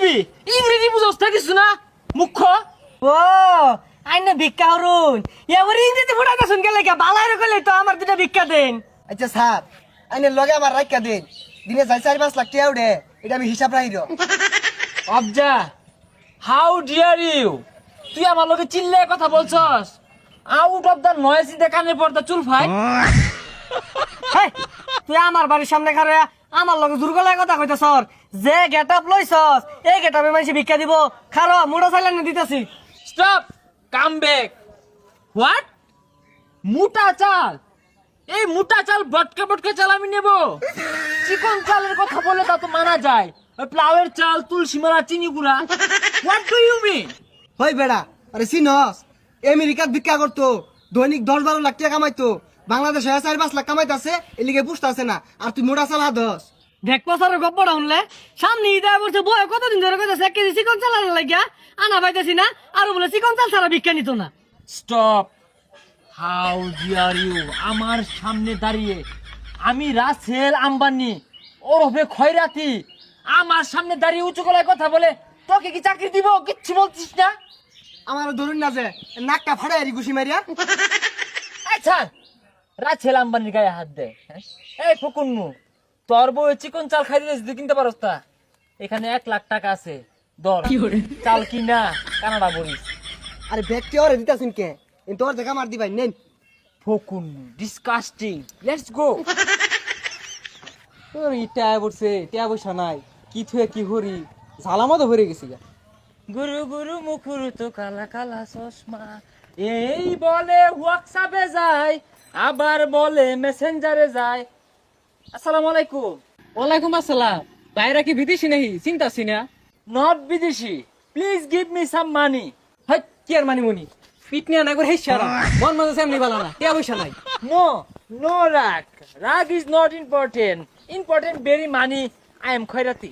কবি ইংরেজি বুঝছ থাকিস না মুখ্য ও আইনে ভিক্ষা হরুন এবার ইংরেজি ফুটাতে শুন গেলে কে বালাই রকলে তো আমার দুটা ভিক্ষা দেন। আচ্ছা স্যার আইনের লগে আমার রাখা দিন দিনে যাই 4-5 লাখ টাকা উঠে এটা আমি হিসাব রাখির। অবজা হাউ ডিয়ার ইউ তুই আমার লগে চিল্লে কথা বলছস out of the noise in the কানের পর্দা চুল ফাই হেই, তুই আমার বাড়ির সামনে খারে আমার লগে দুর্গলায় কথা কইতাছর যে গেটআপ লইছস এই গেটআপে মাইছে ভিক্ষা দিব খারো মুড়া চাইলেন দিতেছি। স্টপ কাম ব্যাক হোয়াট মোটা চাল এই মোটা চাল বটকা বটকা চাল আমি নেব চিকন চালের কথা বলে তা তো মানা যায় ওই প্লাউয়ের চাল তুলসী মালা চিনি গুড়া হোয়াট ডু ইউ মিন হই বেড়া আরে সিনস আমেরিকাত ভিক্ষা করতো দৈনিক 10-12 লাখ টাকা কামাইতো বাংলাদেশে 4-5 লাখ কামাইতাছে এলিগে বুঝতাছে না আর তুই মোটা চালা দস দেখ পছরের গপ্পটা শুনলে সামনে ঈদে বলছে বয় কতদিন ধরে কইতাছে 1 কেজি চিকন চাল আনা লাগিয়া আনা পাইতাছি না আর বলে চিকন চাল ছাড়া ভিক্ষা নিত না। স্টপ হাউ ডিয়ার ইউ আমার সামনে দাঁড়িয়ে আমি রাসেল আম্বানি ওরফে খয়রাতি আমার সামনে দাঁড়িয়ে উঁচু গলায় কথা বলে তোকে কি চাকরি দিব কিচ্ছু বলছিস না আমার ধরুন না যে নাকটা ফাড়াই আরি ঘুষি মারিয়া। আচ্ছা রাসেল আম্বানির গায়ে হাত দে হ্যাঁ? এই ফুকুন্নু তোর বউ চিকন চাল খাই দিয়েছিস তুই কিনতে পারস তা এখানে 1 লাখ টাকা আছে ধর চাল কিনা কানাডা বলিস আরে ব্যক্তি ওরে দিতাছিন কে ইন তোর জায়গা মার দিবাই নেন। ফুকুন্নু ডিসকাস্টিং লেটস গো তোর ইটা বলছে টিয়া পয়সা নাই কি থুয়ে কি হরি ঝালা মতো ভরে গেছি গা। গুরু গুরু মুখুরু তো কালা কালা চশমা এই বলে হোয়াটসঅ্যাপে যায় আবার বলে মেসেঞ্জারে যায়। আসসালামু আলাইকুম। ওয়ালাইকুম আসসালাম। বাইরা কি বিদেশি নাহি চিন্তাছি না। নট বিদেশি please give me some money. হাই কি আর মানি মুনি পিট নিয়ে না করে হেস সারা মন মতো এমনি বালা না টিয়া পয়সা নাই। নো নো রাগ রাগ is not important important very money I am খয়রাতি।